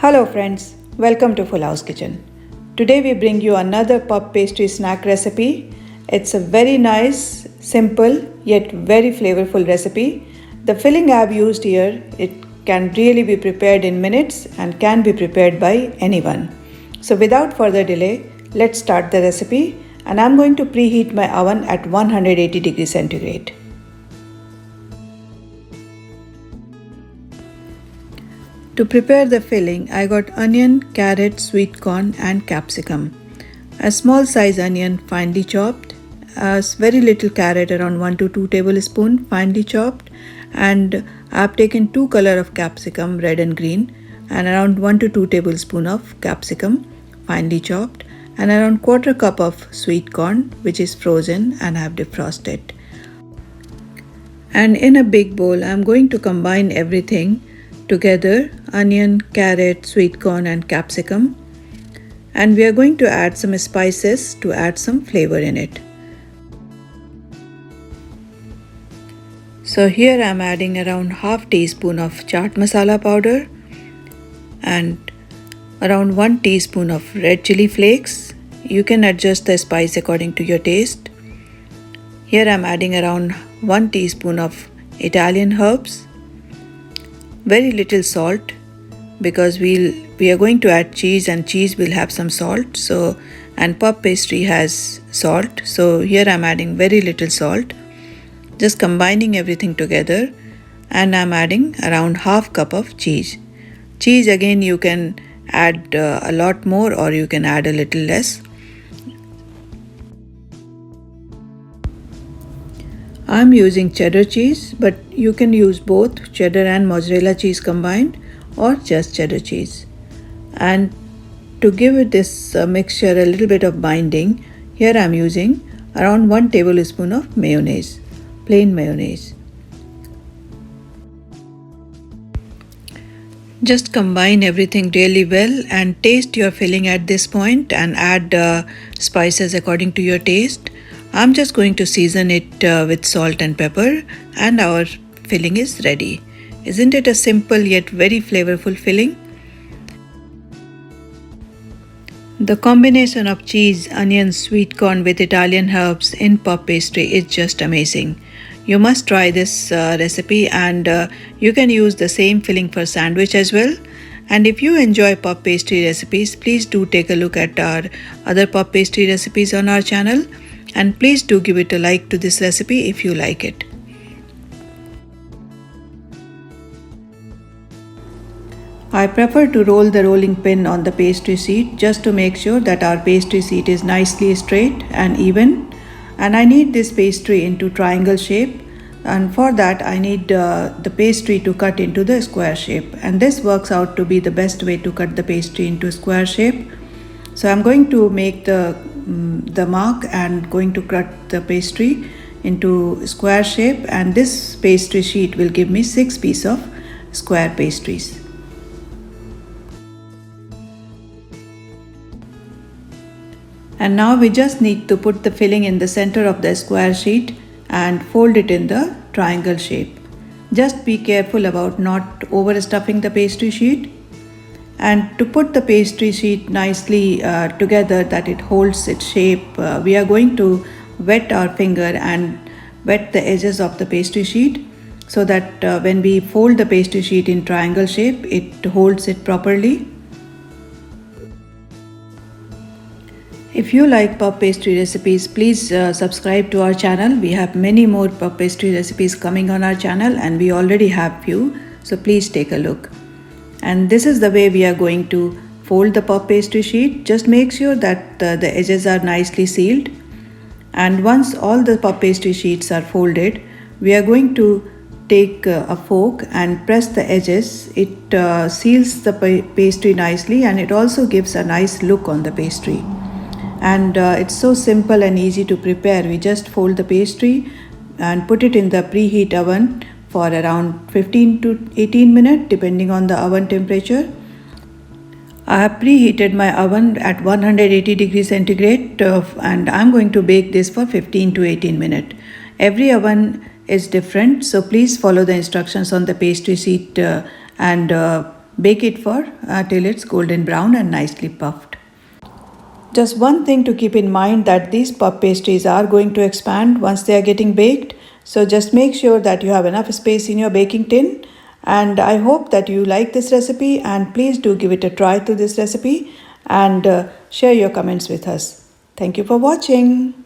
Hello friends, welcome to Full House Kitchen. Today we bring you another puff pastry snack recipe. It's a very nice, simple yet very flavorful recipe. The filling I have used here, it can really be prepared in minutes and can be prepared by anyone. So without further delay, let's start the recipe, and I'm going to preheat my oven at 180 degrees centigrade. To prepare the filling, I got onion, carrot, sweet corn and capsicum. A small size onion finely chopped, a very little carrot around 1 to 2 tablespoons finely chopped, and I have taken 2 color of capsicum, red and green, and around 1 to 2 tablespoons of capsicum finely chopped, and around quarter cup of sweet corn which is frozen and I have defrosted. And in a big bowl I am going to combine everything together, onion, carrot, sweet corn and capsicum, and we are going to add some spices to add some flavor in it. So here I am adding around half teaspoon of chaat masala powder and around 1 teaspoon of red chili flakes. You can adjust the spice according to your taste. Here I am adding around 1 teaspoon of Italian herbs, very little salt because we are going to add cheese and cheese will have some salt, and puff pastry has salt, so here I'm adding very little salt. Just combining everything together, and I'm adding around half cup of cheese. Cheese again you can add a lot more or you can add a little less. I'm using cheddar cheese, but you can use both cheddar and mozzarella cheese combined or just cheddar cheese. And to give it this mixture a little bit of binding, here I'm using around 1 tablespoon of mayonnaise, plain mayonnaise. Just combine everything really well and taste your filling at this point and add spices according to your taste. I'm just going to season it with salt and pepper, and our filling is ready. Isn't it a simple yet very flavorful filling? The combination of cheese, onions, sweet corn with Italian herbs in puff pastry is just amazing. You must try this recipe, and you can use the same filling for sandwich as well. And if you enjoy puff pastry recipes, please do take a look at our other puff pastry recipes on our channel. And please do give it a like to this recipe if you like it. I prefer to roll the rolling pin on the pastry sheet just to make sure that our pastry sheet is nicely straight and even. And I need this pastry into triangle shape, and for that I need the pastry to cut into the square shape, and this works out to be the best way to cut the pastry into square shape. So I'm going to make the mark and going to cut the pastry into square shape, and this pastry sheet will give me 6 pieces of square pastries. And now we just need to put the filling in the center of the square sheet and fold it in the triangle shape. Just be careful about not overstuffing the pastry sheet. And to put the pastry sheet nicely together that it holds its shape, we are going to wet our finger and wet the edges of the pastry sheet so that when we fold the pastry sheet in triangle shape, it holds it properly. If you like puff pastry recipes, please subscribe to our channel. We have many more puff pastry recipes coming on our channel, and we already have few, so please take a look. And this is the way we are going to fold the puff pastry sheet. Just make sure that the edges are nicely sealed. And once all the puff pastry sheets are folded, we are going to take a fork and press the edges. It seals the pastry nicely, and it also gives a nice look on the pastry. And it's so simple and easy to prepare. We just fold the pastry and put it in the preheat oven for around 15 to 18 minutes depending on the oven temperature. I have preheated my oven at 180 degrees centigrade and I'm going to bake this for 15 to 18 minutes. Every oven is different, so please follow the instructions on the pastry sheet and Bake it for till it's golden brown and nicely puffed. Just one thing to keep in mind that these puff pastries are going to expand once they are getting baked. So just make sure that you have enough space in your baking tin. And I hope that you like this recipe, and please do give it a try to this recipe and share your comments with us. Thank you for watching.